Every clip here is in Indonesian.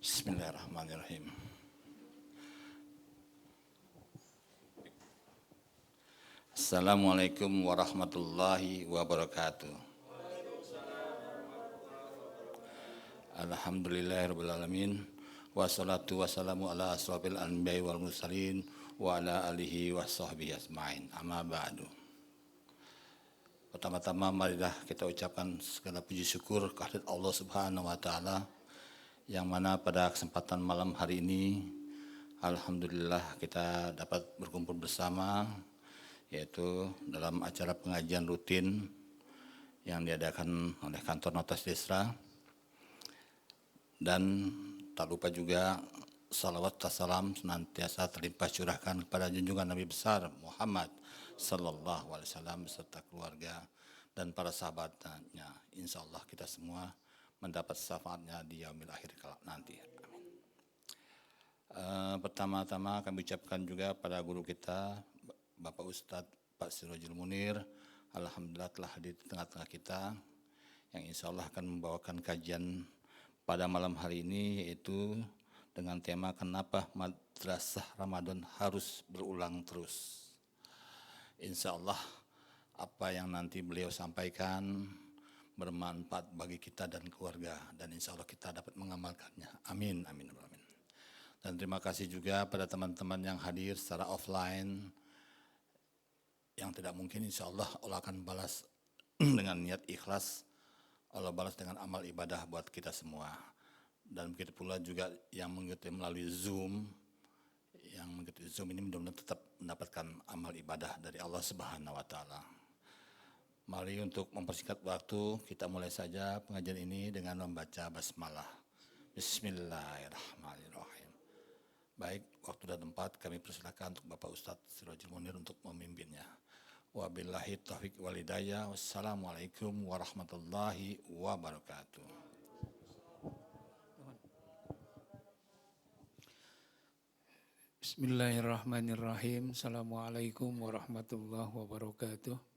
Bismillahirrahmanirrahim. Assalamualaikum warahmatullahi wabarakatuh. Alhamdulillahirrahmanirrahim. Wassalatu wassalamu ala asrafil anbiya'i wal mursalin wa ala alihi wa sahbihi asma'in. Amma ba'du. Pertama-tama marilah kita ucapkan segala puji syukur kehadirat Allah Subhanahu wa taala yang mana pada kesempatan malam hari ini alhamdulillah kita dapat berkumpul bersama yaitu dalam acara pengajian rutin yang diadakan oleh kantor Notas Desra, dan tak lupa juga salawat dan salam senantiasa terlimpah curahkan kepada junjungan Nabi besar Muhammad sallallahu alaihi wasallam beserta keluarga dan para sahabatnya. Insya Allah kita semua mendapat syafaatnya di yaumil akhir kelak nanti. Amin. Pertama-tama kami ucapkan juga pada guru kita Bapak Ustadz Pak Sirojul Munir, alhamdulillah telah hadir di tengah-tengah kita yang insya Allah akan membawakan kajian pada malam hari ini, yaitu dengan tema kenapa Madrasah Ramadan harus berulang terus. Insya Allah apa yang nanti beliau sampaikan bermanfaat bagi kita dan keluarga, dan insya Allah kita dapat mengamalkannya. Amin, amin, amin. Dan terima kasih juga pada teman-teman yang hadir secara offline, yang tidak mungkin insya Allah Allah akan balas dengan niat ikhlas, Allah balas dengan amal ibadah buat kita semua. Dan begitu pula juga yang mengikuti melalui Zoom, yang mengikuti Zoom ini mudah-mudahan tetap mendapatkan amal ibadah dari Allah Subhanahu wa taala. Mari untuk mempersingkat waktu, kita mulai saja pengajian ini dengan membaca basmalah. Bismillahirrahmanirrahim. Baik, waktu dan tempat kami persilakan untuk Bapak Ustadz Sirojul Munir untuk memimpinnya. Wabillahi taufiq wal hidayah. Wassalamualaikum warahmatullahi wabarakatuh. Bismillahirrahmanirrahim. Assalamualaikum warahmatullahi wabarakatuh.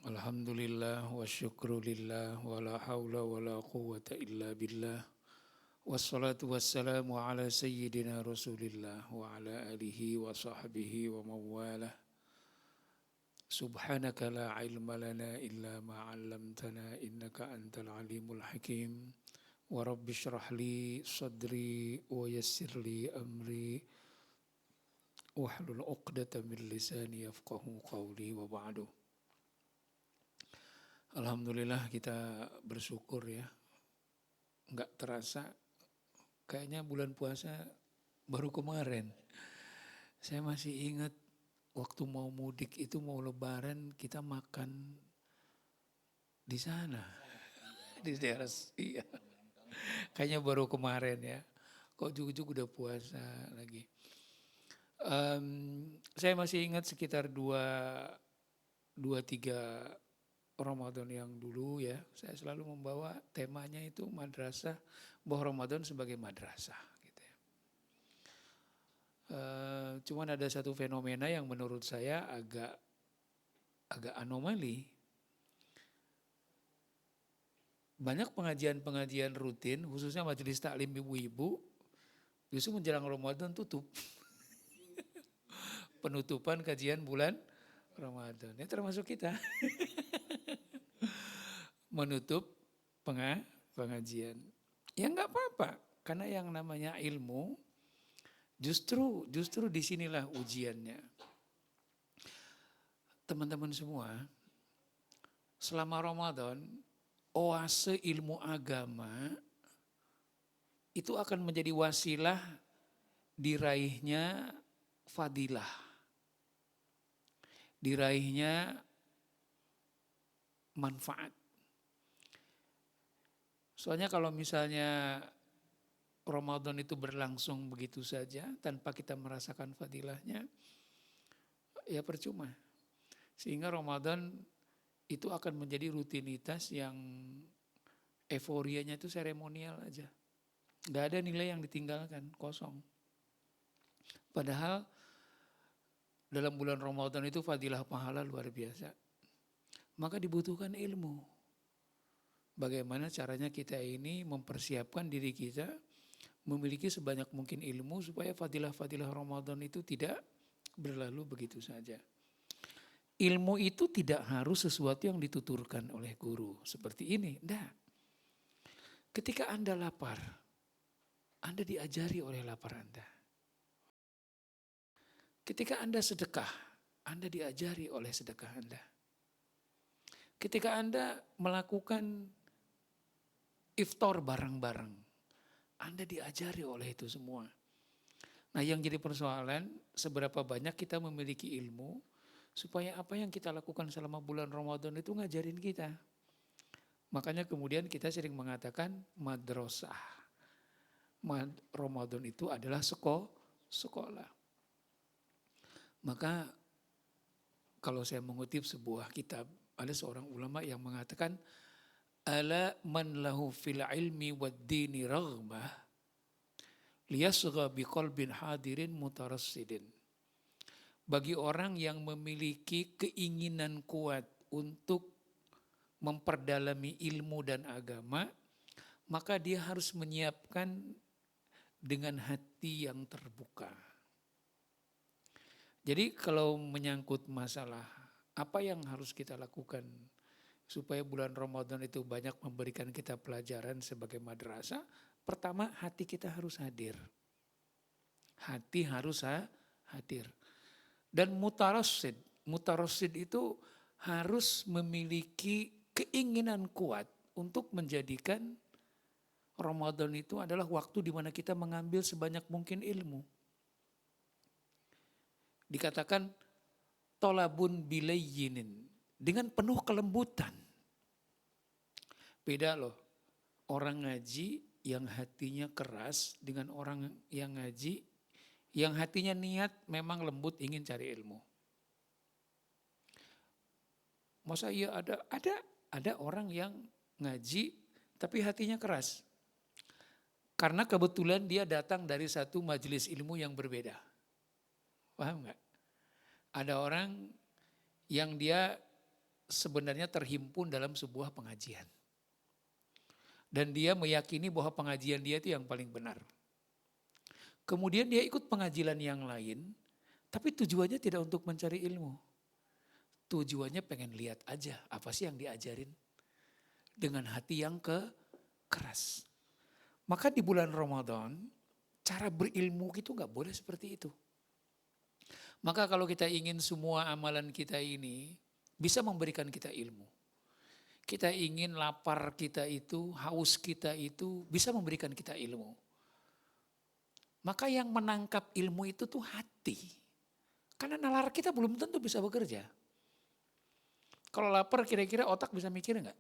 Alhamdulillah wa syukrulillah wa la hawla wa la quwwata illa billah. Wassalatu wassalamu ala sayyidina rasulillah wa ala alihi wa sahbihi wa mawalah. Subhanaka la ilma lana illa ma 'allamtana innaka antal alimul hakim. Wa rabbi syrah li sadri wa yassir li amri wahlul 'uqdatam min lisani yafqahu qawli wa ba'du. Alhamdulillah kita bersyukur ya. Enggak terasa kayaknya bulan puasa baru kemarin. Saya masih ingat waktu mau mudik itu, mau lebaran, kita makan di sana. Di daerah, iya. Kayaknya baru kemarin ya. Kok jujuk udah puasa lagi. Saya masih ingat sekitar 2-3 Ramadan yang dulu ya, saya selalu membawa temanya itu madrasah, bahwa Ramadan sebagai madrasah gitu ya. Cuman ada satu fenomena yang menurut saya agak anomali. Banyak pengajian-pengajian rutin, khususnya majelis taklim ibu-ibu, justru menjelang Ramadan tutup. Penutupan kajian bulan Ramadan, ya termasuk kita. Menutup pengajian. Ya enggak apa-apa, karena yang namanya ilmu justru disinilah ujiannya. Teman-teman semua, selama Ramadan, oase ilmu agama itu akan menjadi wasilah diraihnya fadilah, diraihnya manfaat. Soalnya kalau misalnya Ramadan itu berlangsung begitu saja tanpa kita merasakan fadilahnya, ya percuma. Sehingga Ramadan itu akan menjadi rutinitas yang euforianya itu seremonial aja. Gak ada nilai yang ditinggalkan, kosong. Padahal dalam bulan Ramadan itu fadilah pahala luar biasa. Maka dibutuhkan ilmu. bagaimana caranya kita ini mempersiapkan diri kita memiliki sebanyak mungkin ilmu supaya fadilah-fadilah Ramadan itu tidak berlalu begitu saja. Ilmu itu tidak harus sesuatu yang dituturkan oleh guru seperti ini. Tidak. Ketika Anda lapar, Anda diajari oleh lapar Anda. Ketika Anda sedekah, Anda diajari oleh sedekah Anda. Ketika Anda melakukan iftar bareng-bareng, Anda diajari oleh itu semua. Nah, yang jadi persoalan, seberapa banyak kita memiliki ilmu, supaya apa yang kita lakukan selama bulan Ramadan itu ngajarin kita. Makanya kemudian kita sering mengatakan madrasah. Ramadan itu adalah sekolah. Maka kalau saya mengutip sebuah kitab, ada seorang ulama yang mengatakan, ala man lahu fil ilmi wad dini raghbah liyasgha biqalbin hadirin mutarassidin. Bagi orang yang memiliki keinginan kuat untuk memperdalami ilmu dan agama, maka dia harus menyiapkan dengan hati yang terbuka. Jadi kalau menyangkut masalah apa yang harus kita lakukan supaya bulan Ramadan itu banyak memberikan kita pelajaran sebagai madrasah, pertama hati kita harus hadir. Hati harus hadir. Dan mutarasid itu harus memiliki keinginan kuat untuk menjadikan Ramadan itu adalah waktu di mana kita mengambil sebanyak mungkin ilmu. Dikatakan tolabun bilayyinin, dengan penuh kelembutan. Beda loh, orang ngaji yang hatinya keras dengan orang yang ngaji yang hatinya niat memang lembut ingin cari ilmu. Masa iya ada orang yang ngaji tapi hatinya keras. Karena kebetulan dia datang dari satu majelis ilmu yang berbeda. Paham nggak? Ada orang yang dia sebenarnya terhimpun dalam sebuah pengajian. Dan dia meyakini bahwa pengajian dia itu yang paling benar. Kemudian dia ikut pengajian yang lain, tapi tujuannya tidak untuk mencari ilmu. Tujuannya pengen lihat aja apa sih yang diajarin. Dengan hati yang keras. Maka di bulan Ramadan, cara berilmu itu gak boleh seperti itu. Maka kalau kita ingin semua amalan kita ini bisa memberikan kita ilmu. Kita ingin lapar kita itu, haus kita itu bisa memberikan kita ilmu. Maka yang menangkap ilmu itu tuh hati. Karena nalar kita belum tentu bisa bekerja. Kalau lapar kira-kira otak bisa mikir enggak?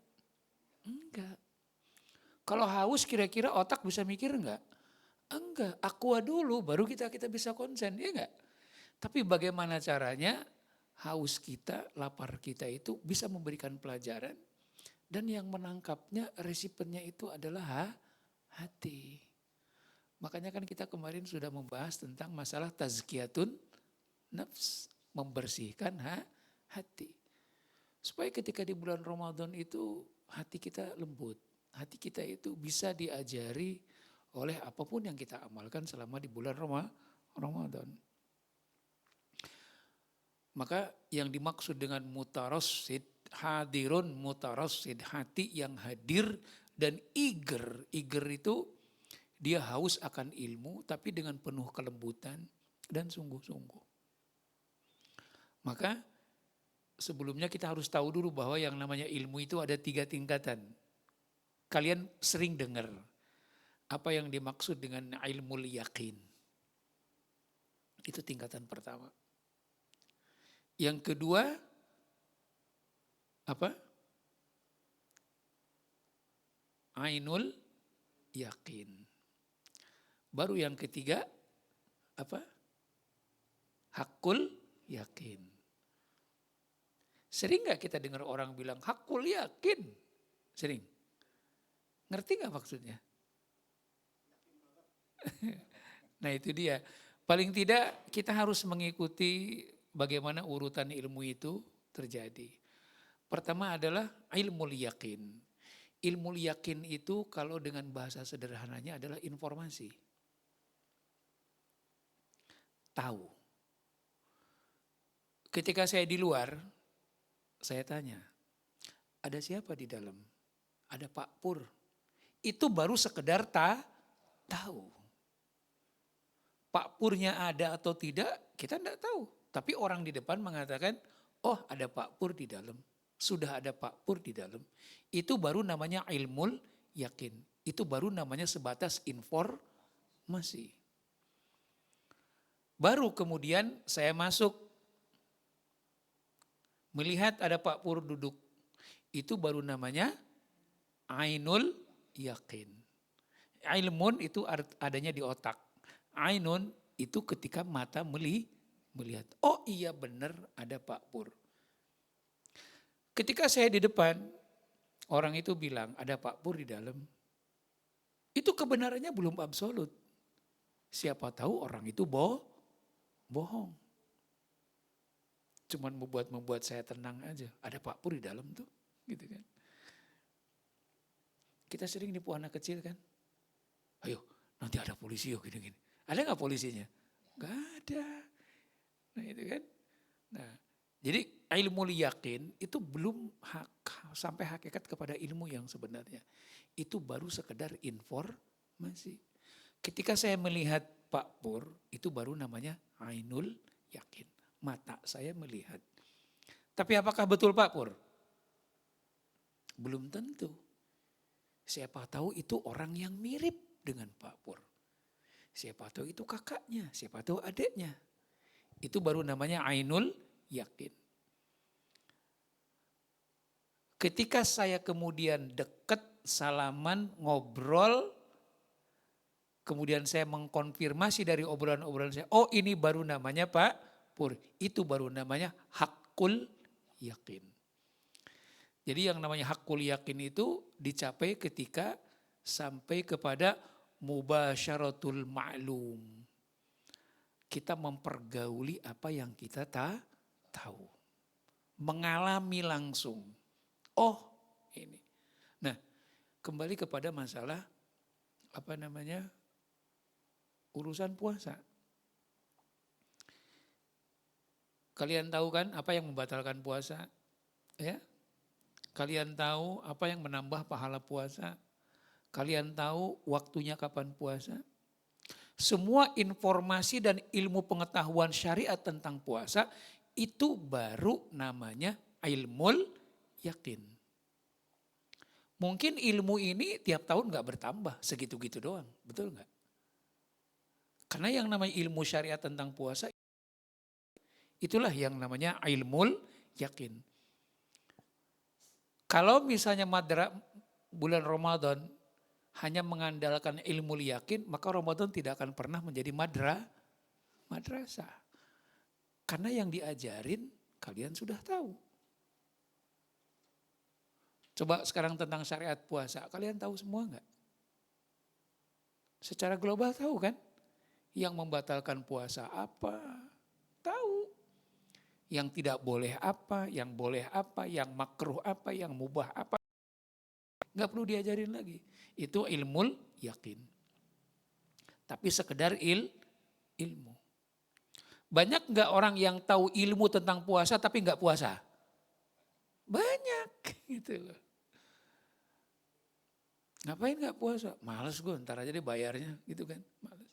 Enggak. Kalau haus kira-kira otak bisa mikir enggak? Enggak. Aqua dulu baru kita bisa konsen, ya enggak? Tapi bagaimana caranya haus kita, lapar kita itu bisa memberikan pelajaran. Dan yang menangkapnya, resipennya itu adalah hati. Makanya kan kita kemarin sudah membahas tentang masalah tazkiyatun nafs. Membersihkan hati. Supaya ketika di bulan Ramadan itu hati kita lembut. Hati kita itu bisa diajari oleh apapun yang kita amalkan selama di bulan Ramadan. Maka yang dimaksud dengan mutarasid, hadirun mutarasid, hati yang hadir dan eager. Eager itu dia haus akan ilmu tapi dengan penuh kelembutan dan sungguh-sungguh. Maka sebelumnya kita harus tahu dulu bahwa yang namanya ilmu itu ada 3 tingkatan. Kalian sering dengar apa yang dimaksud dengan ilmu yakin. Itu tingkatan pertama. Yang kedua apa? Ainul yakin. Baru yang ketiga apa? Hakul yakin. Sering gak kita dengar orang bilang hakul yakin? Sering. Ngerti gak maksudnya? Nah itu dia. Paling tidak kita harus mengikuti bagaimana urutan ilmu itu terjadi. Pertama adalah ilmu yakin. Ilmu yakin itu kalau dengan bahasa sederhananya adalah informasi. Tahu. Ketika saya di luar, saya tanya, ada siapa di dalam? Ada Pak Pur. Itu baru sekedar tahu. Pak Purnya ada atau tidak, kita tidak tahu. Tapi orang di depan mengatakan, oh ada Pak Pur di dalam. Sudah ada Pak Pur di dalam. Itu baru namanya ilmul yakin. Itu baru namanya sebatas informasi. Baru kemudian saya masuk, melihat ada Pak Pur duduk. Itu baru namanya ainul yakin. Ilmun itu adanya di otak. Ainun itu ketika mata melihat. Oh iya benar ada Pak Pur. Ketika saya di depan, orang itu bilang ada Pak Pur di dalam. Itu kebenarannya belum absolut. Siapa tahu orang itu bohong. Cuman membuat saya tenang aja. Ada Pak Pur di dalam tuh, gitu kan. Kita sering nipu anak kecil kan. Ayo, nanti ada polisi yuk gini-gini. Ada nggak polisinya? Nggak ada. Nah itu kan. Nah, jadi ilmu yakin itu belum sampai hakikat kepada ilmu yang sebenarnya. Itu baru sekedar informasi. Ketika saya melihat Pak Pur, itu baru namanya ainul yakin. Mata saya melihat. Tapi apakah betul Pak Pur? Belum tentu. Siapa tahu itu orang yang mirip dengan Pak Pur. Siapa tahu itu kakaknya, siapa tahu adiknya. Itu baru namanya ainul yakin. Ketika saya kemudian dekat, salaman, ngobrol, kemudian saya mengkonfirmasi dari obrolan-obrolan saya, oh ini baru namanya Pak Pur. Itu baru namanya hakul yakin. Jadi yang namanya hakul yakin itu dicapai ketika sampai kepada mubasyaratul ma'lum. Kita mempergauli apa yang kita tahu. Mengalami langsung. Oh ini. Nah kembali kepada masalah urusan puasa. Kalian tahu kan apa yang membatalkan puasa? Ya. Kalian tahu apa yang menambah pahala puasa? Kalian tahu waktunya kapan puasa? Semua informasi dan ilmu pengetahuan syariat tentang puasa itu baru namanya ilmul yakin. Mungkin ilmu ini tiap tahun gak bertambah, segitu-gitu doang, betul gak? Karena yang namanya ilmu syariat tentang puasa, itulah yang namanya ilmul yakin. Kalau misalnya bulan Ramadan hanya mengandalkan ilmu yakin, maka Ramadan tidak akan pernah menjadi madrasah. Karena yang diajarin kalian sudah tahu. Coba sekarang tentang syariat puasa, kalian tahu semua enggak? Secara global tahu kan? Yang membatalkan puasa apa? Tahu. Yang tidak boleh apa, yang boleh apa, yang makruh apa, yang mubah apa. Enggak perlu diajarin lagi. Itu ilmul yakin. Tapi sekedar ilmu. Banyak enggak orang yang tahu ilmu tentang puasa tapi enggak puasa? Banyak gitu loh. Ngapain enggak puasa? Males gue, ntar aja deh bayarnya gitu kan. Males.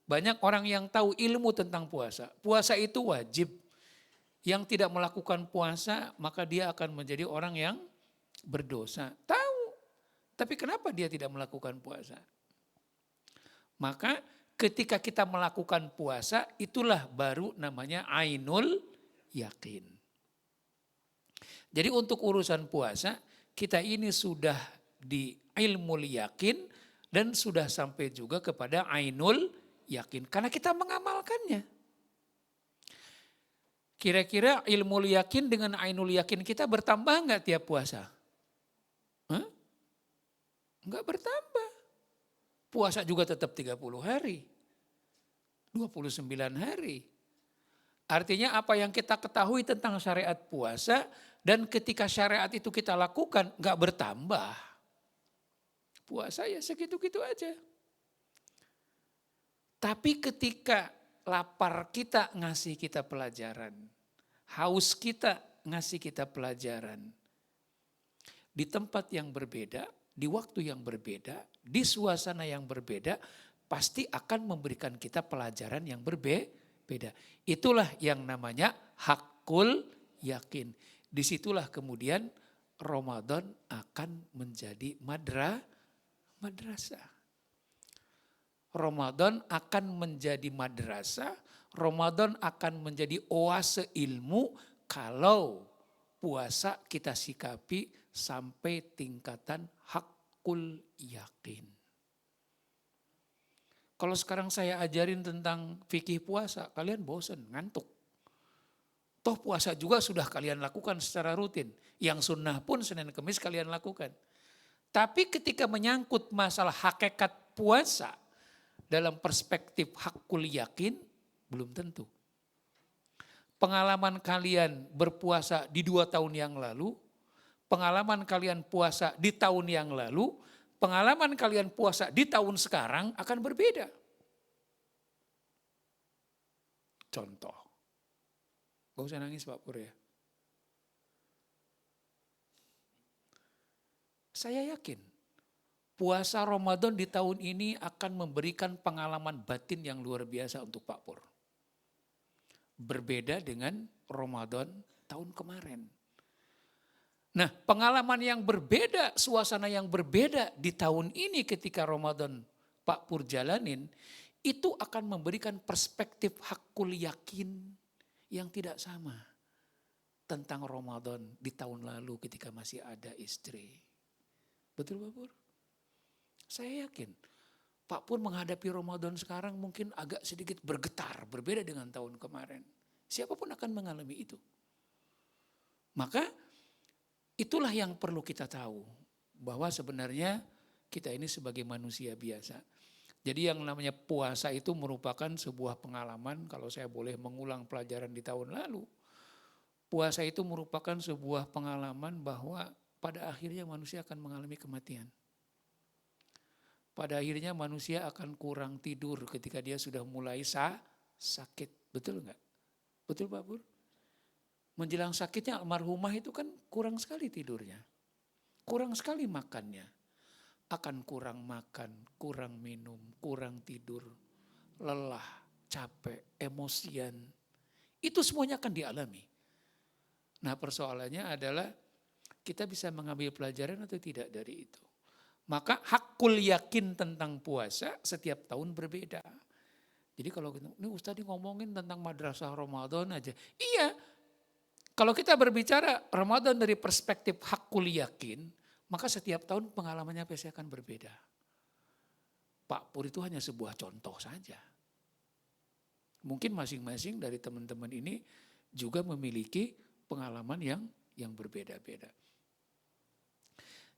Banyak orang yang tahu ilmu tentang puasa. Puasa itu wajib. Yang tidak melakukan puasa maka dia akan menjadi orang yang berdosa. Tahu. Tapi kenapa dia tidak melakukan puasa? Maka ketika kita melakukan puasa itulah baru namanya ainul yakin. Jadi untuk urusan puasa kita ini sudah di ilmul yakin dan sudah sampai juga kepada ainul yakin. Karena kita mengamalkannya. Kira-kira ilmu yakin dengan ainul yakin kita bertambah enggak tiap puasa? Enggak bertambah. Puasa juga tetap 30 hari. 29 hari. Artinya apa yang kita ketahui tentang syariat puasa dan ketika syariat itu kita lakukan enggak bertambah. Puasa ya segitu-gitu aja. Tapi ketika lapar kita ngasih kita pelajaran, haus kita ngasih kita pelajaran, di tempat yang berbeda, di waktu yang berbeda, di suasana yang berbeda, pasti akan memberikan kita pelajaran yang berbeda. Itulah yang namanya hakul yakin. Disitulah kemudian Ramadan akan menjadi madrasah. Ramadan akan menjadi madrasah, Ramadan akan menjadi oase ilmu kalau puasa kita sikapi sampai tingkatan hakul yakin. Kalau sekarang saya ajarin tentang fikih puasa, kalian bosen, ngantuk. Toh puasa juga sudah kalian lakukan secara rutin. Yang sunnah pun Senin Kemis kalian lakukan. Tapi ketika menyangkut masalah hakikat puasa, dalam perspektif hakul yakin, belum tentu. Pengalaman kalian berpuasa di 2 tahun yang lalu, pengalaman kalian puasa di tahun yang lalu, pengalaman kalian puasa di tahun sekarang akan berbeda. Contoh, gak usah nangis Pak Pur ya. Saya yakin puasa Ramadan di tahun ini akan memberikan pengalaman batin yang luar biasa untuk Pak Pur. Berbeda dengan Ramadan tahun kemarin. Nah, pengalaman yang berbeda, suasana yang berbeda di tahun ini ketika Ramadan Pak Pur jalanin, itu akan memberikan perspektif hakul yakin yang tidak sama tentang Ramadan di tahun lalu ketika masih ada istri. Betul Pak Pur? Saya yakin Pak Pur menghadapi Ramadan sekarang mungkin agak sedikit bergetar, berbeda dengan tahun kemarin. Siapapun akan mengalami itu. Maka itulah yang perlu kita tahu, bahwa sebenarnya kita ini sebagai manusia biasa. Jadi yang namanya puasa itu merupakan sebuah pengalaman, kalau saya boleh mengulang pelajaran di tahun lalu. Puasa itu merupakan sebuah pengalaman bahwa pada akhirnya manusia akan mengalami kematian. Pada akhirnya manusia akan kurang tidur ketika dia sudah mulai sakit. Betul enggak? Betul Pak Pur? Menjelang sakitnya almarhumah itu kan kurang sekali tidurnya. Kurang sekali makannya. Akan kurang makan, kurang minum, kurang tidur. Lelah, capek, emosian. Itu semuanya akan dialami. Nah persoalannya adalah kita bisa mengambil pelajaran atau tidak dari itu. Maka hakul yakin tentang puasa setiap tahun berbeda. Jadi kalau ini Ustaz ngomongin tentang madrasah Ramadan aja. Iya, kalau kita berbicara Ramadan dari perspektif hakul yakin, maka setiap tahun pengalamannya pasti akan berbeda. Pak Pur itu hanya sebuah contoh saja. Mungkin masing-masing dari teman-teman ini juga memiliki pengalaman yang berbeda-beda.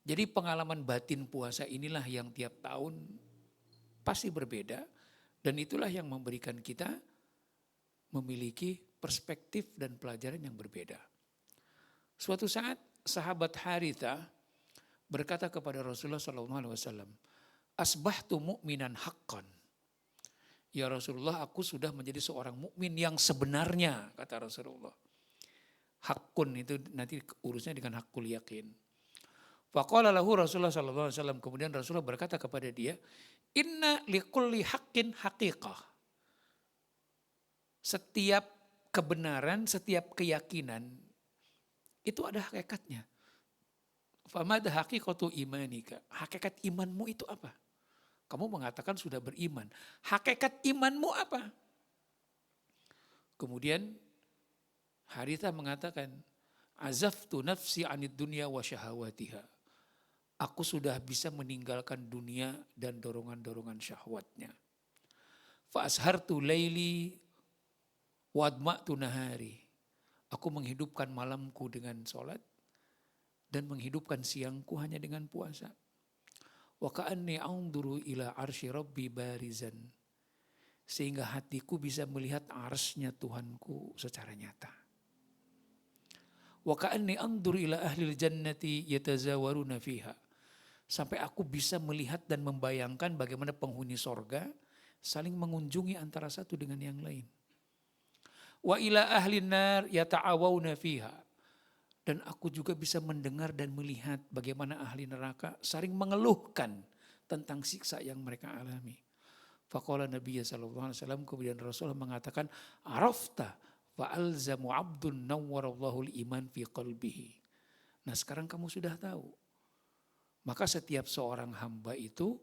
Jadi pengalaman batin puasa inilah yang tiap tahun pasti berbeda. Dan itulah yang memberikan kita memiliki perspektif dan pelajaran yang berbeda. Suatu saat sahabat Haritha berkata kepada Rasulullah SAW, "Asbahtu mu'minan haqqan." Ya Rasulullah, aku sudah menjadi seorang mukmin yang sebenarnya, kata Rasulullah. Haqqun itu nanti urusnya dengan hakul yakin. Faqala lahu Rasulullah SAW, kemudian Rasulullah berkata kepada dia, "Inna likulli haqqin haqiqah." Setiap kebenaran, setiap keyakinan itu ada hakikatnya. Famad haqiqatu imanika. Hakikat imanmu itu apa? Kamu mengatakan sudah beriman. Hakikat imanmu apa? Kemudian Haritha mengatakan, "Azaftu nafsi anid dunya wa syahawatiha." Aku sudah bisa meninggalkan dunia dan dorongan-dorongan syahwatnya. Fa ashartu laili wadma'tu nahari. Aku menghidupkan malamku dengan sholat dan menghidupkan siangku hanya dengan puasa. Wa ka'anni anzuru ila arsy rabbi barizan. Sehingga hatiku bisa melihat arsy-Nya Tuhanku secara nyata. Wa ka'anni anzuru ila ahlil jannati yatazawaruna fiha. Sampai aku bisa melihat dan membayangkan bagaimana penghuni sorga saling mengunjungi antara satu dengan yang lain. Wa ila ahlin nar yata'awawna fiha. Dan aku juga bisa mendengar dan melihat bagaimana ahli neraka saling mengeluhkan tentang siksa yang mereka alami. Faqala Nabi sallallahu alaihi wasallam, kemudian Rasulullah mengatakan, arafta wa alzamu abdun nawwarallahu iman fi qalbihi. Nah, sekarang kamu sudah tahu. Maka setiap seorang hamba itu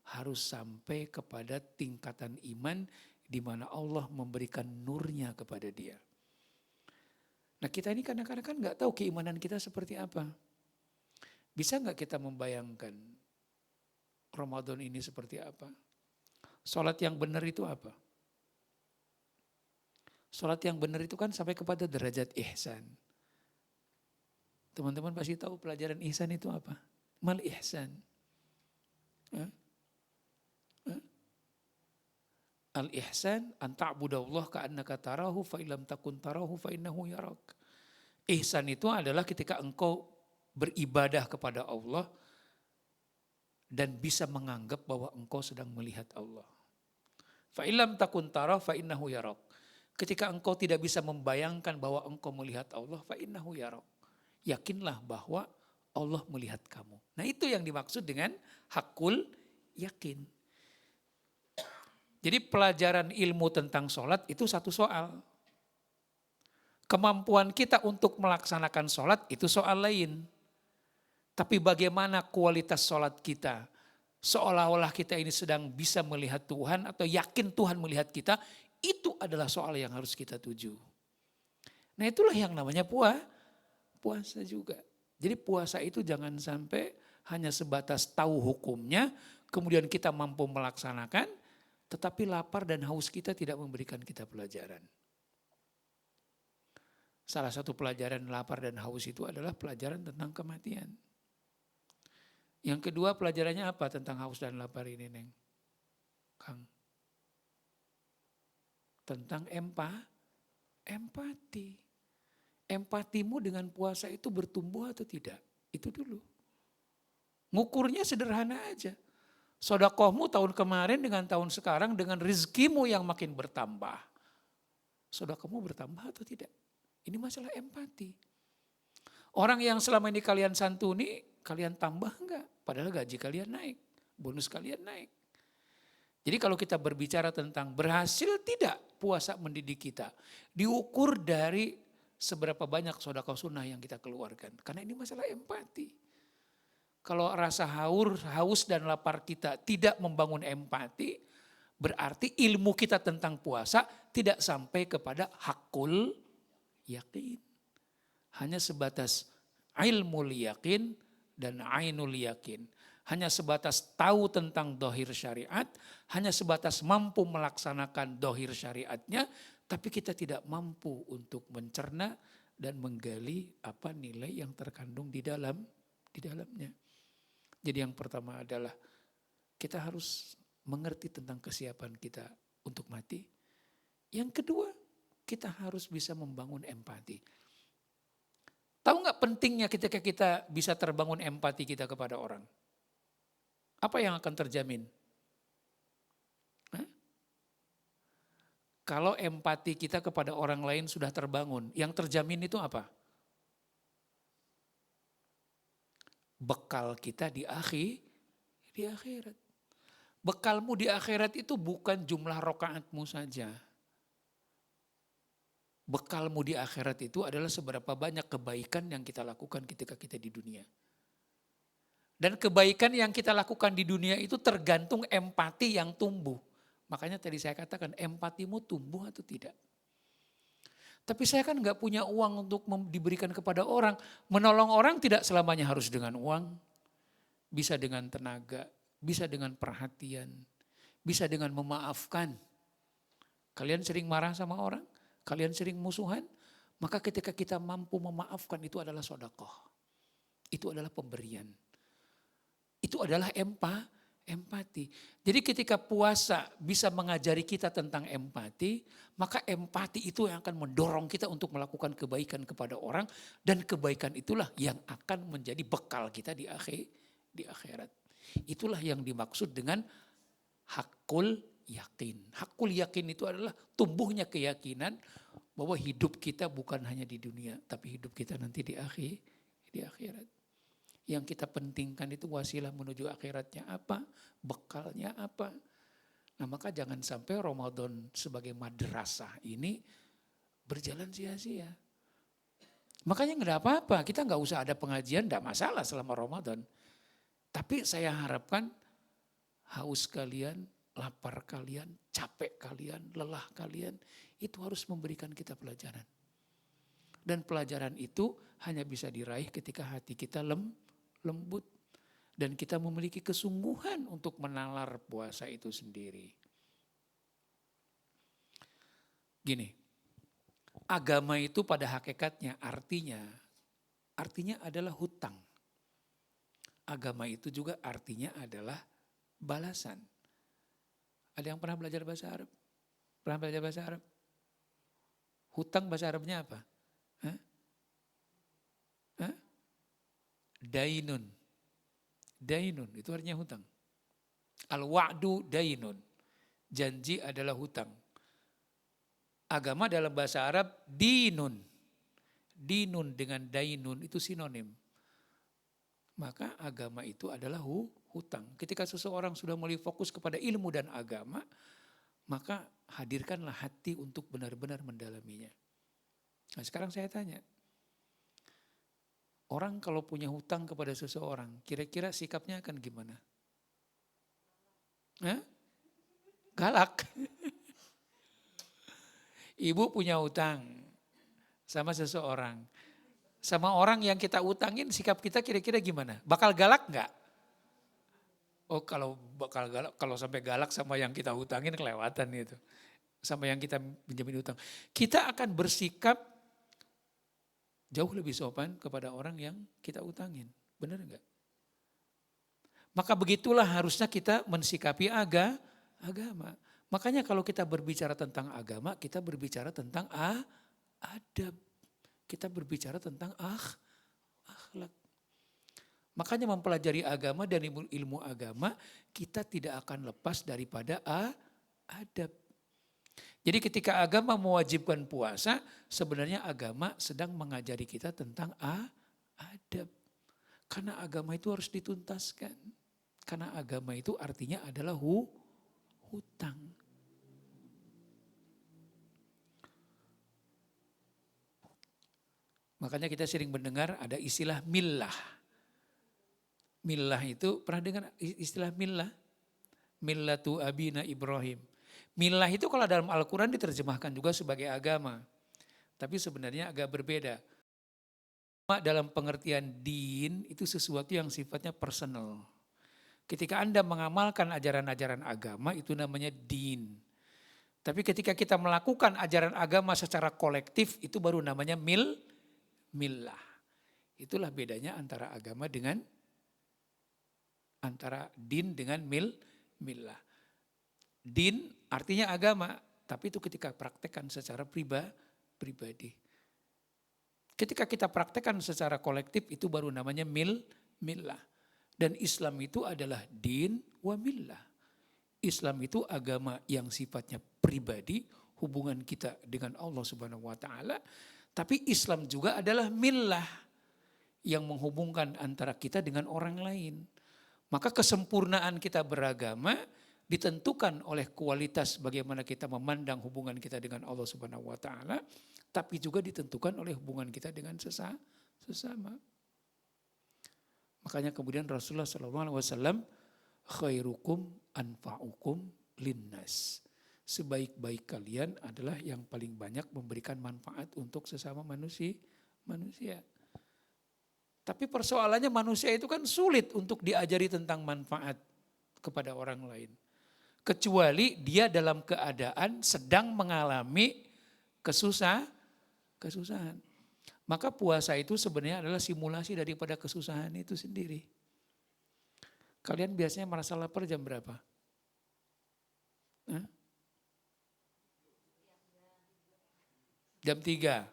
harus sampai kepada tingkatan iman di mana Allah memberikan nurnya kepada dia. Nah, kita ini kadang-kadang kan nggak tahu keimanan kita seperti apa. Bisa nggak kita membayangkan Ramadan ini seperti apa? Sholat yang benar itu apa? Sholat yang benar itu kan sampai kepada derajat ihsan. Teman-teman pasti tahu pelajaran ihsan itu apa? Mal ihsan. Al ihsan an ta'budallah ka'annaka tarahu fa illam takun tarahu fa innahu yarak. Ihsan itu adalah ketika engkau beribadah kepada Allah dan bisa menganggap bahwa engkau sedang melihat Allah. Fa illam takun tarahu fa innahu yarak. Ketika engkau tidak bisa membayangkan bahwa engkau melihat Allah, fa innahu yarak. Yakinlah bahwa Allah melihat kamu. Nah, itu yang dimaksud dengan hakul yakin. Jadi pelajaran ilmu tentang sholat itu satu soal. Kemampuan kita untuk melaksanakan sholat itu soal lain. Tapi bagaimana kualitas sholat kita? Seolah-olah kita ini sedang bisa melihat Tuhan atau yakin Tuhan melihat kita, itu adalah soal yang harus kita tuju. Nah, itulah yang namanya puasa juga. Jadi puasa itu jangan sampai hanya sebatas tahu hukumnya, kemudian kita mampu melaksanakan, tetapi lapar dan haus kita tidak memberikan kita pelajaran. Salah satu pelajaran lapar dan haus itu adalah pelajaran tentang kematian. Yang kedua pelajarannya apa tentang haus dan lapar ini, Neng? Kang? Tentang empati. Empatimu dengan puasa itu bertumbuh atau tidak? Itu dulu. Ngukurnya sederhana aja. Sedekahmu tahun kemarin dengan tahun sekarang dengan rezekimu yang makin bertambah. Sedekahmu bertambah atau tidak? Ini masalah empati. Orang yang selama ini kalian santuni, kalian tambah enggak? Padahal gaji kalian naik, bonus kalian naik. Jadi kalau kita berbicara tentang berhasil tidak puasa mendidik kita, diukur dari seberapa banyak sedekah sunnah yang kita keluarkan. Karena ini masalah empati. Kalau rasa haus dan lapar kita tidak membangun empati, berarti ilmu kita tentang puasa tidak sampai kepada hakul yakin. Hanya sebatas ilmu yakin dan ainul yakin. Hanya sebatas tahu tentang dohir syariat, hanya sebatas mampu melaksanakan dohir syariatnya, tapi kita tidak mampu untuk mencerna dan menggali apa nilai yang terkandung di dalamnya. Jadi yang pertama adalah kita harus mengerti tentang kesiapan kita untuk mati. Yang kedua, kita harus bisa membangun empati. Tahu nggak pentingnya ketika kita bisa terbangun empati kita kepada orang? Apa yang akan terjamin? Kalau empati kita kepada orang lain sudah terbangun, yang terjamin itu apa? Bekal kita di akhirat. Bekalmu di akhirat itu bukan jumlah rokaatmu saja. Bekalmu di akhirat itu adalah seberapa banyak kebaikan yang kita lakukan ketika kita di dunia. Dan kebaikan yang kita lakukan di dunia itu tergantung empati yang tumbuh. Makanya tadi saya katakan empatimu tumbuh atau tidak. Tapi saya kan gak punya uang untuk diberikan kepada orang. Menolong orang tidak selamanya harus dengan uang. Bisa dengan tenaga, bisa dengan perhatian, bisa dengan memaafkan. Kalian sering marah sama orang? Kalian sering musuhan? Maka ketika kita mampu memaafkan itu adalah sedekah. Itu adalah pemberian. Itu adalah empati. Jadi ketika puasa bisa mengajari kita tentang empati, maka empati itu yang akan mendorong kita untuk melakukan kebaikan kepada orang dan kebaikan itulah yang akan menjadi bekal kita di di akhirat. Itulah yang dimaksud dengan hakul yakin. Hakul yakin itu adalah tumbuhnya keyakinan bahwa hidup kita bukan hanya di dunia, tapi hidup kita nanti di akhirat. Yang kita pentingkan itu wasilah menuju akhiratnya apa, bekalnya apa. Nah maka jangan sampai Ramadan sebagai madrasah ini berjalan sia-sia. Makanya nggak apa-apa, kita nggak usah ada pengajian, nggak masalah selama Ramadan. Tapi saya harapkan haus kalian, lapar kalian, capek kalian, lelah kalian, itu harus memberikan kita pelajaran. Dan pelajaran itu hanya bisa diraih ketika hati kita lembut. Dan kita memiliki kesungguhan untuk menalar puasa itu sendiri. Gini, agama itu pada hakikatnya artinya adalah hutang. Agama itu juga artinya adalah balasan. Ada yang pernah belajar bahasa Arab? Pernah belajar bahasa Arab? Hutang bahasa Arabnya apa? Hah? Hah? Dainun. Dainun itu artinya hutang. Al-wa'du dainun. Janji adalah hutang. Agama dalam bahasa Arab dinun. Dinun dengan dainun itu sinonim. Maka agama itu adalah hutang. Ketika seseorang sudah mulai fokus kepada ilmu dan agama, maka hadirkanlah hati untuk benar-benar mendalaminya. Nah sekarang saya tanya, orang kalau punya hutang kepada seseorang, kira-kira sikapnya akan gimana? Hah? Galak. Ibu punya hutang sama seseorang. Sama orang yang kita utangin sikap kita kira-kira gimana? Bakal galak nggak? Oh kalau bakal galak, kalau sampai galak sama yang kita hutangin kelewatan itu. Sama yang kita pinjamin hutang. Kita akan bersikap jauh lebih sopan kepada orang yang kita utangin. Benar nggak? Maka begitulah harusnya kita mensikapi agama. Makanya kalau kita berbicara tentang agama, kita berbicara tentang adab. Kita berbicara tentang akhlak. Makanya mempelajari agama dan ilmu agama, kita tidak akan lepas daripada adab. Jadi ketika agama mewajibkan puasa, sebenarnya agama sedang mengajari kita tentang adab. Karena agama itu harus dituntaskan. Karena agama itu artinya adalah hutang. Makanya kita sering mendengar ada istilah millah. Millah itu, pernah dengar istilah millah? Millatu abina Ibrahim. Millah itu kalau dalam Al-Quran diterjemahkan juga sebagai agama. Tapi sebenarnya agak berbeda. Dalam pengertian din itu sesuatu yang sifatnya personal. Ketika Anda mengamalkan ajaran-ajaran agama itu namanya din. Tapi ketika kita melakukan ajaran agama secara kolektif itu baru namanya millah. Itulah bedanya antara agama dengan antara din dengan millah. Din artinya agama, tapi itu ketika praktekkan secara pribadi. Ketika kita praktekkan secara kolektif itu baru namanya millah. Dan Islam itu adalah din wa millah. Islam itu agama yang sifatnya pribadi, hubungan kita dengan Allah Subhanahu wa taala. Tapi Islam juga adalah millah yang menghubungkan antara kita dengan orang lain. Maka kesempurnaan kita beragama ditentukan oleh kualitas bagaimana kita memandang hubungan kita dengan Allah Subhanahu wa taala, tapi juga ditentukan oleh hubungan kita dengan sesama. Makanya kemudian Rasulullah SAW khairukum anfa'ukum linnas. Sebaik-baik kalian adalah yang paling banyak memberikan manfaat untuk sesama manusia. Tapi persoalannya manusia itu kan sulit untuk diajari tentang manfaat kepada orang lain. Kecuali dia dalam keadaan sedang mengalami kesusahan. Maka puasa itu sebenarnya adalah simulasi daripada kesusahan itu sendiri. Kalian biasanya merasa lapar jam berapa? Hah? Jam 3.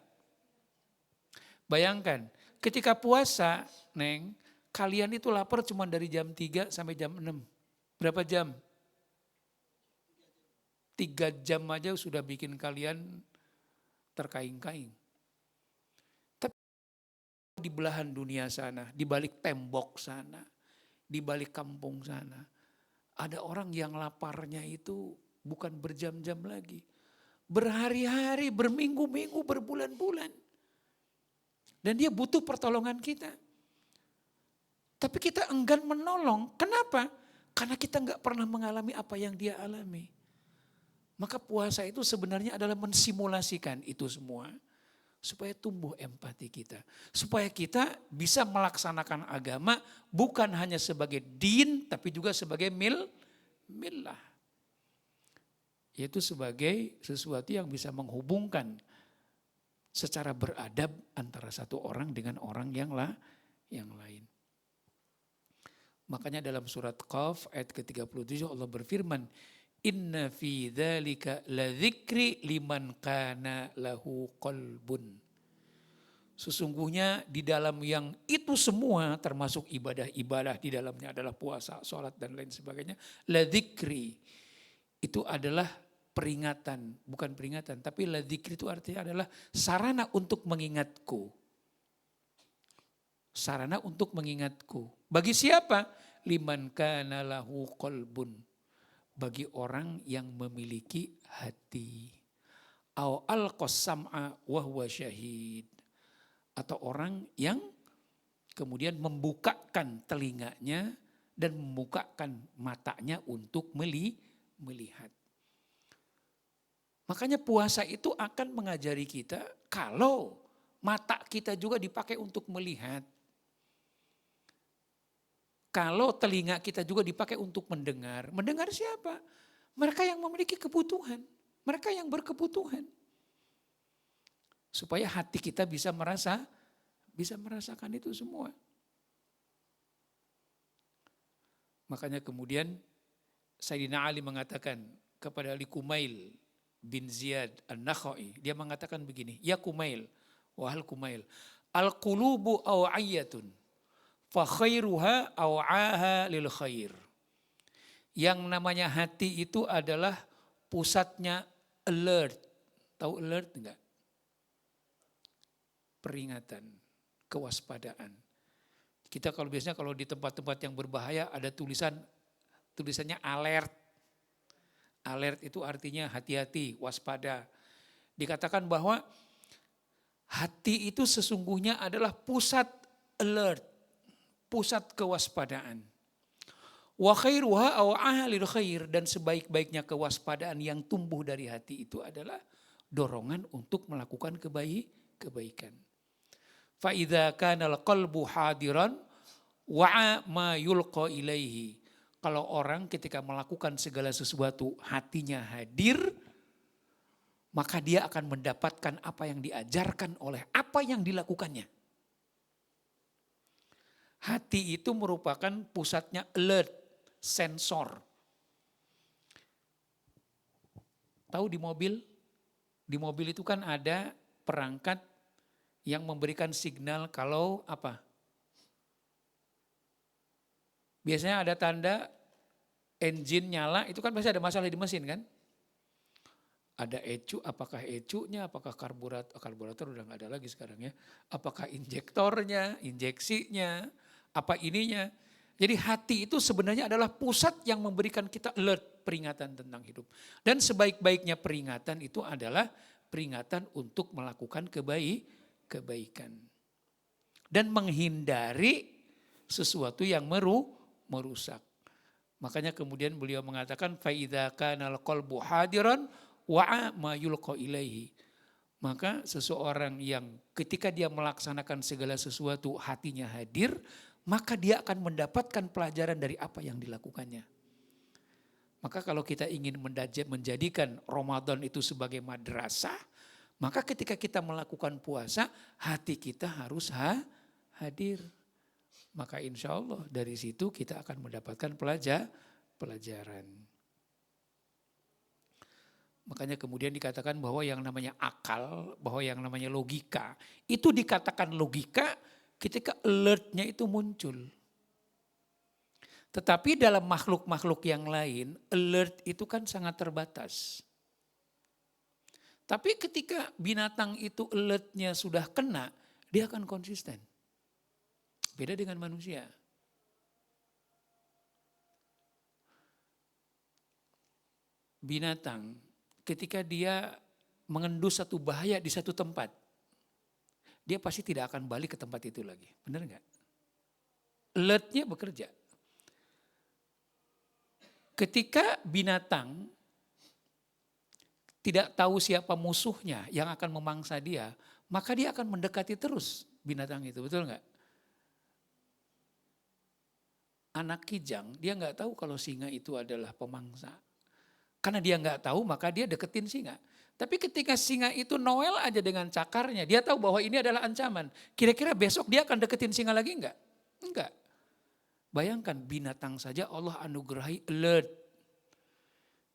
Bayangkan, ketika puasa, Neng, Kalian itu lapar cuma dari jam 3 sampai jam 6. Berapa jam? 3 jam aja sudah bikin kalian terkaing-kaing. Tapi di belahan dunia sana, di balik tembok sana, di balik kampung sana, ada orang yang laparnya itu bukan berjam-jam lagi. Berhari-hari, berminggu-minggu, berbulan-bulan. Dan dia butuh pertolongan kita. Tapi kita enggan menolong. Kenapa? Karena kita nggak pernah mengalami apa yang dia alami. Maka puasa itu sebenarnya adalah mensimulasikan itu semua. Supaya tumbuh empati kita. Supaya kita bisa melaksanakan agama bukan hanya sebagai din, tapi juga sebagai millah. Yaitu sebagai sesuatu yang bisa menghubungkan secara beradab antara satu orang dengan orang yang lain. Makanya dalam surat Qaf ayat ke-37 Allah berfirman, Inna fi dzalika ladzikri liman kana lahu qalbun. Sesungguhnya di dalam yang itu semua termasuk ibadah-ibadah di dalamnya adalah puasa, sholat dan lain sebagainya. Ladzikri itu adalah peringatan, bukan peringatan. Tapi ladzikri itu artinya adalah sarana untuk mengingatku. Sarana untuk mengingatku. Bagi siapa? Liman kana lahu qalbun. Bagi orang yang memiliki hati. Au alqas sam'a wa huwa syahid. Atau orang yang kemudian membukakan telinganya dan membukakan matanya untuk melihat. Makanya puasa itu akan mengajari kita kalau mata kita juga dipakai untuk melihat. Kalau telinga kita juga dipakai untuk mendengar. Mendengar siapa? Mereka yang memiliki kebutuhan. Mereka yang berkebutuhan. Supaya hati kita bisa merasakan itu semua. Makanya kemudian Sayyidina Ali mengatakan kepada Ali Kumail bin Ziyad An-Nakhai. Dia mengatakan begini, ya Kumail, wahal Kumail, al-qulubu aw'ayyatun. Fa khairuha aw'aha lil khair. Yang namanya hati itu adalah pusatnya alert. Tahu alert enggak? Peringatan, kewaspadaan. Kita kalau biasanya kalau di tempat-tempat yang berbahaya ada tulisannya alert. Alert itu artinya hati-hati, waspada. Dikatakan bahwa hati itu sesungguhnya adalah pusat alert. Pusat kewaspadaan. Wa khairuha aw'aha lil khair, dan sebaik-baiknya kewaspadaan yang tumbuh dari hati itu adalah dorongan untuk melakukan kebaikan. Fa idza kana al-qalbu hadiran wa'a ma yulqa ilaihi. Kalau orang ketika melakukan segala sesuatu hatinya hadir, maka dia akan mendapatkan apa yang diajarkan oleh apa yang dilakukannya. Hati itu merupakan pusatnya alert, sensor. Tahu di mobil? Di mobil itu kan ada perangkat yang memberikan signal kalau apa? Biasanya ada tanda engine nyala, itu kan pasti ada masalah di mesin kan? Ada ecu, apakah ecunya, apakah karburator udah gak ada lagi sekarang ya. Apakah injektornya, injeksinya, apa ininya. Jadi hati itu sebenarnya adalah pusat yang memberikan kita alert, peringatan tentang hidup. Dan sebaik-baiknya peringatan itu adalah peringatan untuk melakukan kebaikan. Dan menghindari sesuatu yang merusak. Makanya kemudian beliau mengatakan faidza kanal qalbu hadiran wa'a ma yulqa ilaihi. Maka seseorang yang ketika dia melaksanakan segala sesuatu hatinya hadir, maka dia akan mendapatkan pelajaran dari apa yang dilakukannya. Maka kalau kita ingin menjadikan Ramadan itu sebagai madrasah, maka ketika kita melakukan puasa, hati kita harus hadir. Maka insya Allah dari situ kita akan mendapatkan pelajaran. Makanya kemudian dikatakan bahwa yang namanya akal, bahwa yang namanya logika, itu dikatakan logika ketika alertnya itu muncul. Tetapi dalam makhluk-makhluk yang lain, alert itu kan sangat terbatas. Tapi ketika binatang itu alertnya sudah kena, dia akan konsisten. Beda dengan manusia. Binatang ketika dia mengendus satu bahaya di satu tempat, dia pasti tidak akan balik ke tempat itu lagi. Benar nggak? Alertnya bekerja. Ketika binatang tidak tahu siapa musuhnya yang akan memangsa dia, maka dia akan mendekati terus binatang itu, betul nggak? Anak kijang, dia nggak tahu kalau singa itu adalah pemangsa. Karena dia nggak tahu, maka dia deketin singa. Tapi ketika singa itu noel aja dengan cakarnya, dia tahu bahwa ini adalah ancaman. Kira-kira besok dia akan deketin singa lagi enggak? Enggak. Bayangkan binatang saja Allah anugerahi alert.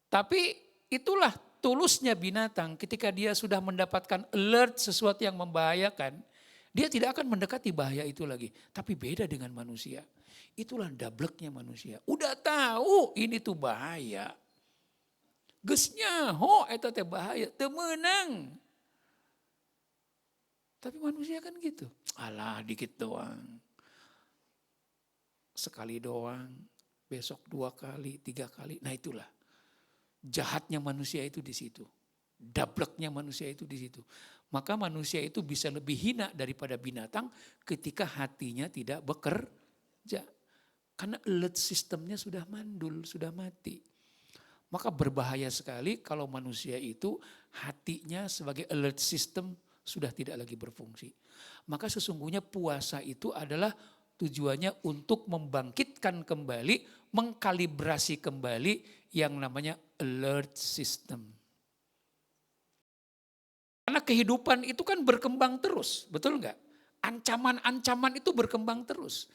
Tapi itulah tulusnya binatang ketika dia sudah mendapatkan alert sesuatu yang membahayakan, dia tidak akan mendekati bahaya itu lagi. Tapi beda dengan manusia. Itulah dableknya manusia. Udah tahu ini tuh bahaya. Gesnya, eta teh bahaya, teu meunang. Tapi manusia kan gitu. Alah dikit doang. Sekali doang, besok 2 kali, 3 kali. Nah itulah. Jahatnya manusia itu di situ. Dableknya manusia itu di situ. Maka manusia itu bisa lebih hina daripada binatang ketika hatinya tidak bekerja. Karena alert sistemnya sudah mandul, sudah mati. Maka berbahaya sekali kalau manusia itu hatinya sebagai alert system sudah tidak lagi berfungsi. Maka sesungguhnya puasa itu adalah tujuannya untuk membangkitkan kembali, mengkalibrasi kembali yang namanya alert system. Karena kehidupan itu kan berkembang terus, betul enggak? Ancaman-ancaman itu berkembang terus.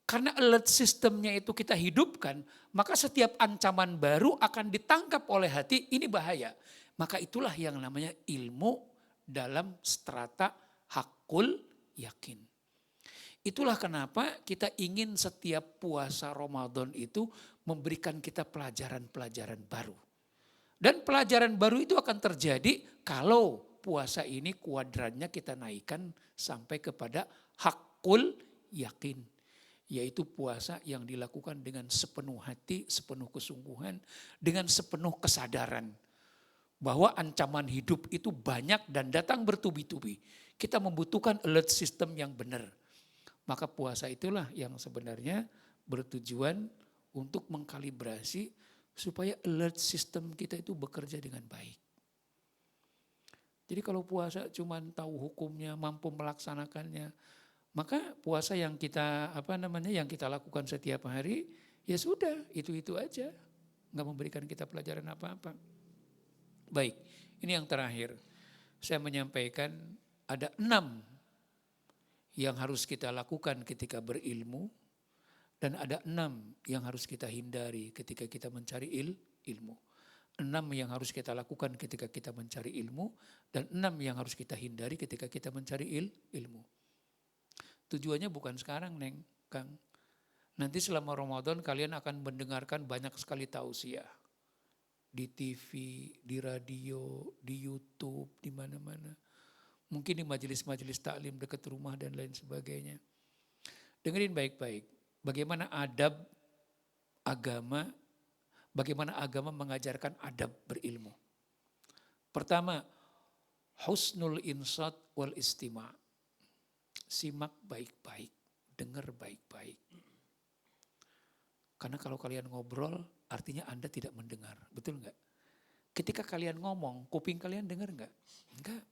Karena alert sistemnya itu kita hidupkan, maka setiap ancaman baru akan ditangkap oleh hati, ini bahaya. Maka itulah yang namanya ilmu dalam strata hakul yakin. Itulah kenapa kita ingin setiap puasa Ramadan itu memberikan kita pelajaran-pelajaran baru. Dan pelajaran baru itu akan terjadi kalau puasa ini kuadrannya kita naikkan sampai kepada hakul yakin. Yaitu puasa yang dilakukan dengan sepenuh hati, sepenuh kesungguhan, dengan sepenuh kesadaran. Bahwa ancaman hidup itu banyak dan datang bertubi-tubi. Kita membutuhkan alert system yang benar. Maka puasa itulah yang sebenarnya bertujuan untuk mengkalibrasi supaya alert system kita itu bekerja dengan baik. Jadi kalau puasa cuma tahu hukumnya, mampu melaksanakannya, maka puasa yang kita yang kita lakukan setiap hari ya sudah itu aja, nggak memberikan kita pelajaran apa-apa. Baik, ini yang terakhir saya menyampaikan ada 6 yang harus kita lakukan ketika berilmu dan ada 6 yang harus kita hindari ketika kita mencari ilmu. 6 yang harus kita lakukan ketika kita mencari ilmu dan 6 yang harus kita hindari ketika kita mencari ilmu. Tujuannya bukan sekarang, Neng, Kang. Nanti selama Ramadan kalian akan mendengarkan banyak sekali tausiah. Di TV, di radio, di YouTube, di mana-mana. Mungkin di majelis-majelis taklim dekat rumah dan lain sebagainya. Dengerin baik-baik. Bagaimana adab agama, bagaimana agama mengajarkan adab berilmu. Pertama, husnul insat wal istima'. Simak baik-baik, dengar baik-baik. Karena kalau kalian ngobrol, artinya Anda tidak mendengar, betul enggak? Ketika kalian ngomong, kuping kalian dengar enggak? Enggak.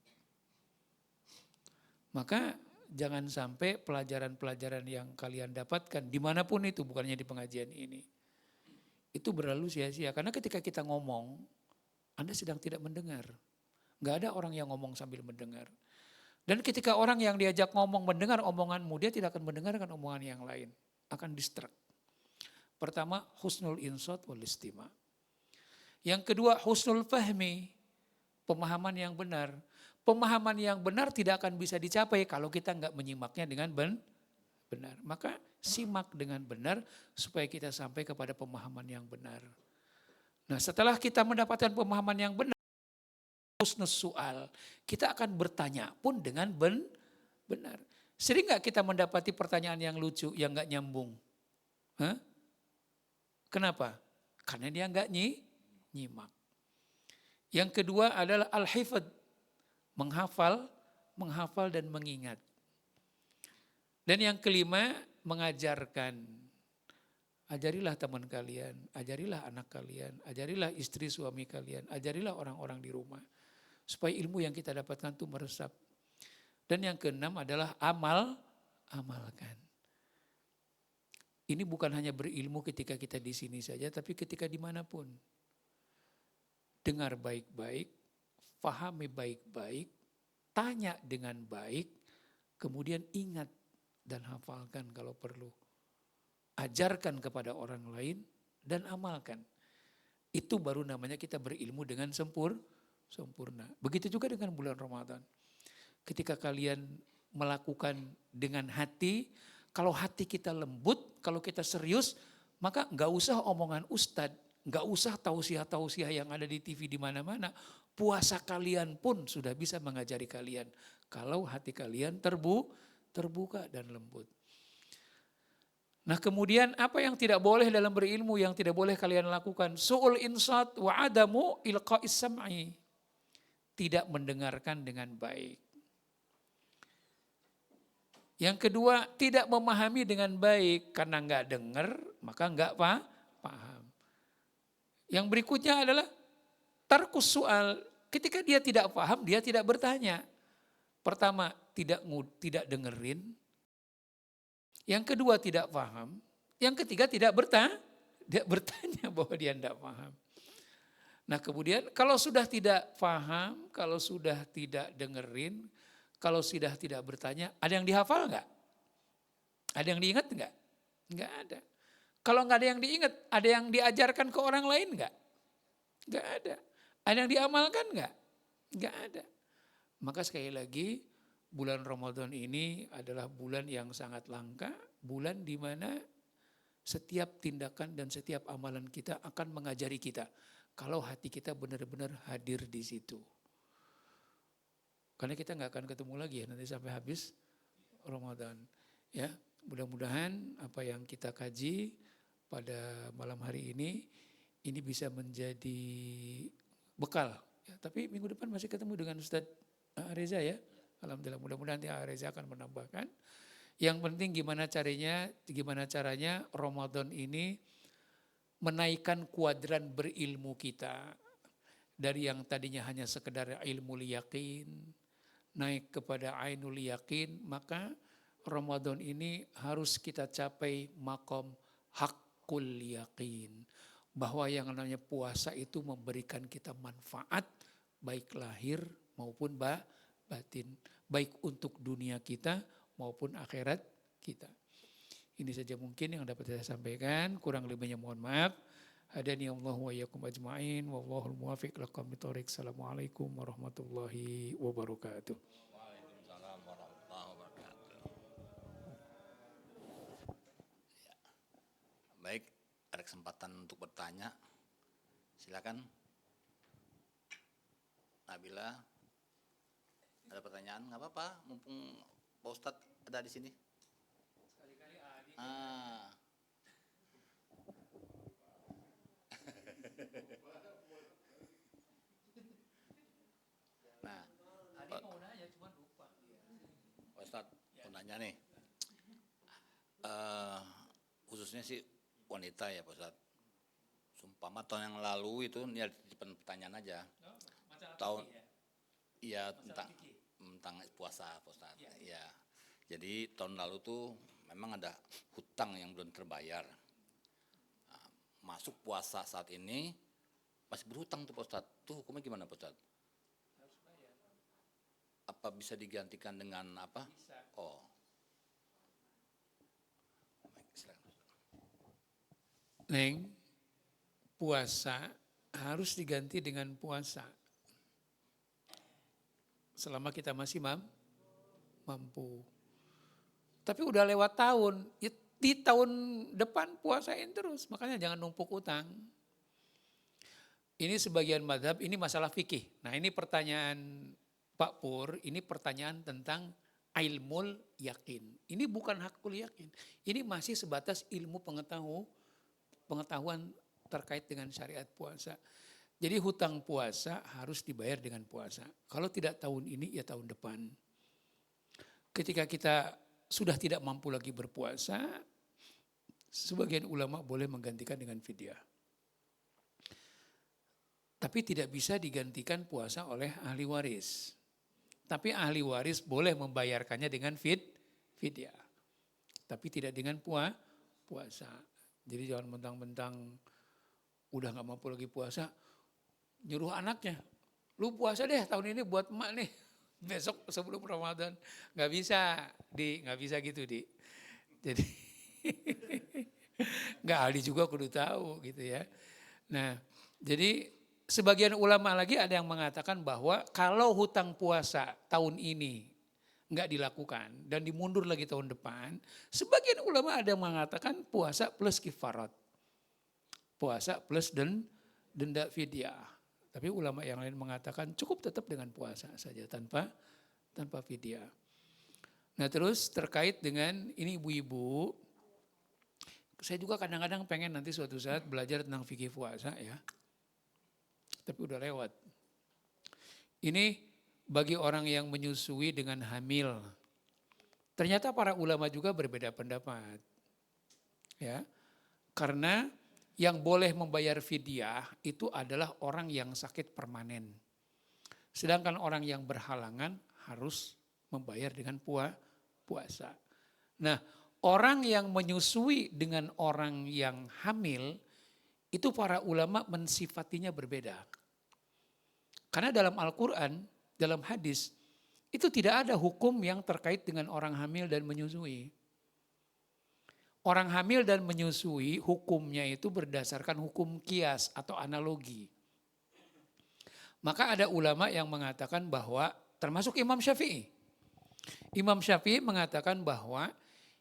Maka jangan sampai pelajaran-pelajaran yang kalian dapatkan, dimanapun itu, bukannya di pengajian ini, itu berlalu sia-sia. Karena ketika kita ngomong, Anda sedang tidak mendengar. Enggak ada orang yang ngomong sambil mendengar. Dan ketika orang yang diajak ngomong mendengar omonganmu, dia tidak akan mendengarkan omongan yang lain. Akan distract. Pertama, husnul insat wal istima'. Yang kedua, husnul fahmi. Pemahaman yang benar. Pemahaman yang benar tidak akan bisa dicapai kalau kita enggak menyimaknya dengan benar. Maka simak dengan benar supaya kita sampai kepada pemahaman yang benar. Nah, setelah kita mendapatkan pemahaman yang benar, husnus soal, kita akan bertanya pun dengan benar. Sering nggak kita mendapati pertanyaan yang lucu, yang nggak nyambung? Hah? Kenapa? Karena dia nggak nyimak. Yang kedua adalah al-hifdz, menghafal dan mengingat. Dan yang kelima, mengajarkan. Ajarilah teman kalian, ajarilah anak kalian, ajarilah istri suami kalian, ajarilah orang-orang di rumah. Supaya ilmu yang kita dapatkan itu meresap. Dan yang keenam adalah amalkan. Ini bukan hanya berilmu ketika kita di sini saja, tapi ketika dimanapun. Dengar baik-baik, fahami baik-baik, tanya dengan baik, kemudian ingat dan hafalkan kalau perlu. Ajarkan kepada orang lain dan amalkan. Itu baru namanya kita berilmu dengan sempurna. Begitu juga dengan bulan Ramadan. Ketika kalian melakukan dengan hati, kalau hati kita lembut, kalau kita serius, maka nggak usah omongan ustadz, nggak usah tausiah-tausiah yang ada di TV di mana-mana. Puasa kalian pun sudah bisa mengajari kalian. Kalau hati kalian terbuka dan lembut. Nah, kemudian apa yang tidak boleh dalam berilmu, yang tidak boleh kalian lakukan? Su'ul insat wa adamu ilqa'is sam'i. Tidak mendengarkan dengan baik. Yang kedua, tidak memahami dengan baik. Karena nggak dengar, maka nggak paham. Yang berikutnya adalah tarkus soal. Ketika dia tidak paham, dia tidak bertanya. Pertama, tidak dengerin. Yang kedua, tidak paham. Yang ketiga, tidak bertanya bahwa dia tidak paham. Nah, kemudian kalau sudah tidak paham, kalau sudah tidak dengerin, kalau sudah tidak bertanya, ada yang dihafal enggak? Ada yang diingat enggak? Enggak ada. Kalau enggak ada yang diingat, ada yang diajarkan ke orang lain enggak? Enggak ada. Ada yang diamalkan enggak? Enggak ada. Maka sekali lagi, bulan Ramadan ini adalah bulan yang sangat langka, bulan di mana setiap tindakan dan setiap amalan kita akan mengajari kita. Kalau hati kita benar-benar hadir di situ. Karena kita nggak akan ketemu lagi ya nanti sampai habis Ramadan. Ya, mudah-mudahan apa yang kita kaji pada malam hari ini bisa menjadi bekal. Ya, tapi minggu depan masih ketemu dengan Ustadz Reza ya. Alhamdulillah, mudah-mudahan Reza akan menambahkan. Yang penting gimana caranya Ramadan ini menaikkan kuadran berilmu kita. Dari yang tadinya hanya sekedar ilmu yakin, naik kepada ainul yakin, maka Ramadan ini harus kita capai makom hakul yakin. Bahwa yang namanya puasa itu memberikan kita manfaat, baik lahir maupun batin, baik untuk dunia kita maupun akhirat kita. Ini saja mungkin yang dapat saya sampaikan, kurang lebihnya mohon maaf. Hadani Allah wa iyyakum ajma'in, wallahul muwaffiq ila aqwamit thoriq. Assalamualaikum warahmatullahi wabarakatuh. Waalaikumsalam warahmatullahi wabarakatuh. Ya. Baik, ada kesempatan untuk bertanya. Silakan. Nabila. Ada pertanyaan? Nggak apa-apa, mumpung Pak Ustadz ada di sini. Sekali-kali adik. Nah, Adik mau nanya cuma lupa. Pak Ustadz, mau nanya nih. Khususnya sih wanita ya Pak Ustadz. Sumpama tahun yang lalu itu ini ada pertanyaan aja. Tahun iya tentang puasa Pak Ustadz. Ya. Jadi tahun lalu tuh memang ada hutang yang belum terbayar. Nah, masuk puasa saat ini masih berhutang tuh Pak Ustadz. Tuh hukumnya gimana Pak Ustadz? Harus bayar. Apa bisa digantikan dengan apa? Bisa. Oh. Baik, silakan. Neng, puasa harus diganti dengan puasa. Selama kita masih mampu. Tapi udah lewat tahun, ya di tahun depan puasain terus. Makanya jangan numpuk utang. Ini sebagian madhab, ini masalah fikih. Nah ini pertanyaan Pak Pur, ini pertanyaan tentang ilmul yakin. Ini bukan hakul yakin. Ini masih sebatas ilmu pengetahuan terkait dengan syariat puasa. Jadi hutang puasa harus dibayar dengan puasa. Kalau tidak tahun ini ya tahun depan. Ketika kita sudah tidak mampu lagi berpuasa, sebagian ulama boleh menggantikan dengan fidyah. Tapi tidak bisa digantikan puasa oleh ahli waris. Tapi ahli waris boleh membayarkannya dengan fidyah. Tapi tidak dengan puasa. Jadi jangan mentang-mentang udah gak mampu lagi puasa, nyuruh anaknya, lu puasa deh tahun ini buat emak nih, besok sebelum Ramadan. Gak bisa gitu Di. Jadi gak ahli juga kudu tahu gitu ya. Nah jadi sebagian ulama lagi ada yang mengatakan bahwa kalau hutang puasa tahun ini nggak dilakukan dan dimundur lagi tahun depan, sebagian ulama ada yang mengatakan puasa plus kifarat, puasa plus denda fidyah. Tapi ulama yang lain mengatakan cukup tetap dengan puasa saja tanpa fidyah. Nah terus terkait dengan ini ibu-ibu, saya juga kadang-kadang pengen nanti suatu saat belajar tentang fikih puasa ya. Tapi udah lewat. Ini bagi orang yang menyusui dengan hamil. Ternyata para ulama juga berbeda pendapat. Ya. Karena yang boleh membayar fidyah itu adalah orang yang sakit permanen. Sedangkan orang yang berhalangan harus membayar dengan puasa. Nah, orang yang menyusui dengan orang yang hamil itu para ulama mensifatinya berbeda. Karena dalam Al-Quran, dalam hadis, itu tidak ada hukum yang terkait dengan orang hamil dan menyusui. Orang hamil dan menyusui hukumnya itu berdasarkan hukum kias atau analogi. Maka ada ulama yang mengatakan bahwa, termasuk Imam Syafi'i. Imam Syafi'i mengatakan bahwa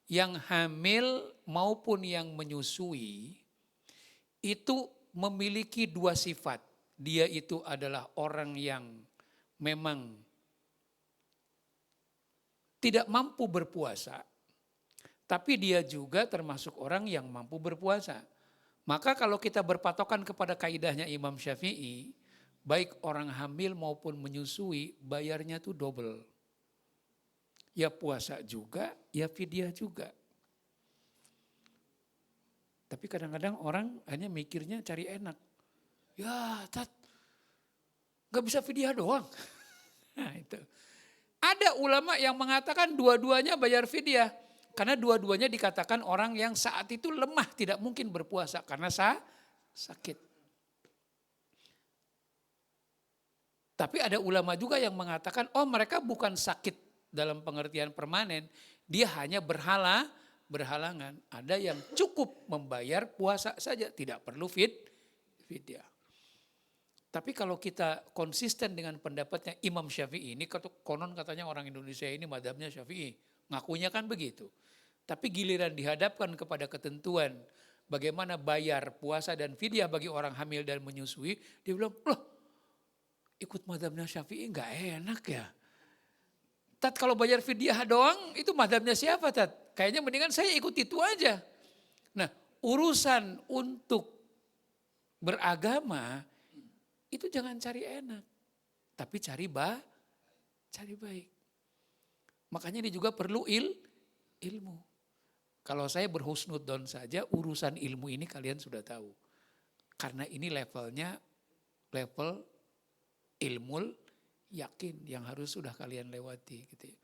yang hamil maupun yang menyusui itu memiliki dua sifat. Dia itu adalah orang yang memang tidak mampu berpuasa, tapi dia juga termasuk orang yang mampu berpuasa. Maka kalau kita berpatokan kepada kaidahnya Imam Syafi'i, baik orang hamil maupun menyusui, bayarnya tuh double. Ya puasa juga, ya fidyah juga. Tapi kadang-kadang orang hanya mikirnya cari enak. Ya, gak bisa fidyah doang. Nah itu. Ada ulama yang mengatakan dua-duanya bayar fidyah. Karena dua-duanya dikatakan orang yang saat itu lemah, tidak mungkin berpuasa karena sakit. Tapi ada ulama juga yang mengatakan, oh mereka bukan sakit dalam pengertian permanen. Dia hanya berhalangan. Ada yang cukup membayar puasa saja, tidak perlu fidyah. Tapi kalau kita konsisten dengan pendapatnya Imam Syafi'i, ini konon katanya orang Indonesia ini madhabnya Syafi'i, ngakunya kan begitu. Tapi giliran dihadapkan kepada ketentuan bagaimana bayar puasa dan fidyah bagi orang hamil dan menyusui, dia bilang, loh ikut madhabnya Syafi'i gak enak ya. Tat kalau bayar fidyah doang itu madhabnya siapa Tat? Kayaknya mendingan saya ikut itu aja. Nah urusan untuk beragama itu jangan cari enak, tapi cari baik. Makanya ini juga perlu ilmu. Kalau saya berhusnudzon saja urusan ilmu ini kalian sudah tahu. Karena ini levelnya level ilmul yakin yang harus sudah kalian lewati gitu ya.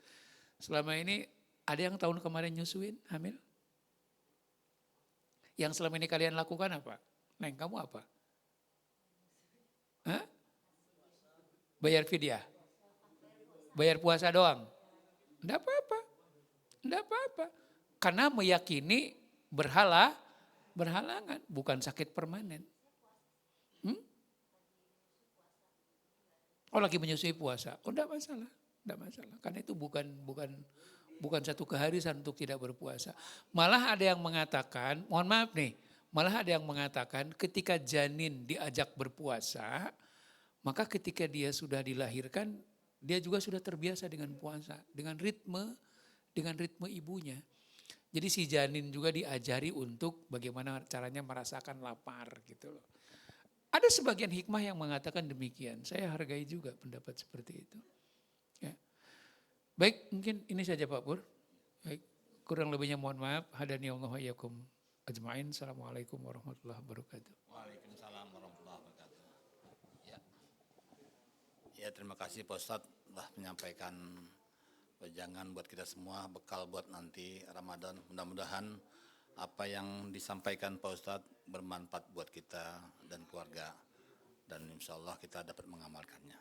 Selama ini ada yang tahun kemarin nyusuin hamil? Yang selama ini kalian lakukan apa? Neng, kamu apa? Hah? Bayar fidyah? Bayar puasa doang? Enggak apa-apa. Karena meyakini berhalangan, bukan sakit permanen. Oh lagi menyusui puasa, oh enggak masalah. Karena itu bukan bukan satu keharisan untuk tidak berpuasa. Malah ada yang mengatakan, mohon maaf nih, malah ada yang mengatakan ketika janin diajak berpuasa, maka ketika dia sudah dilahirkan, dia juga sudah terbiasa dengan puasa, dengan ritme ibunya. Jadi si janin juga diajari untuk bagaimana caranya merasakan lapar gitu loh. Ada sebagian hikmah yang mengatakan demikian. Saya hargai juga pendapat seperti itu. Ya. Baik, mungkin ini saja Pak Pur. Baik, kurang lebihnya mohon maaf. Hadani Allah wa iyyakum ajmain. Assalamualaikum warahmatullahi wabarakatuh. Waalaikumsalam warahmatullahi wabarakatuh. Ya, ya terima kasih Pak Ustadz telah menyampaikan wejangan buat kita semua, bekal buat nanti Ramadan. Mudah-mudahan apa yang disampaikan Pak Ustadz bermanfaat buat kita dan keluarga, dan insya Allah kita dapat mengamalkannya.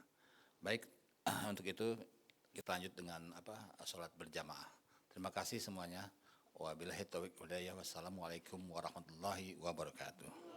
Baik, untuk itu kita lanjut dengan sholat berjamaah. Terima kasih semuanya. Wabillahi taufiq wal hidayah. Wassalamualaikum warahmatullahi wabarakatuh.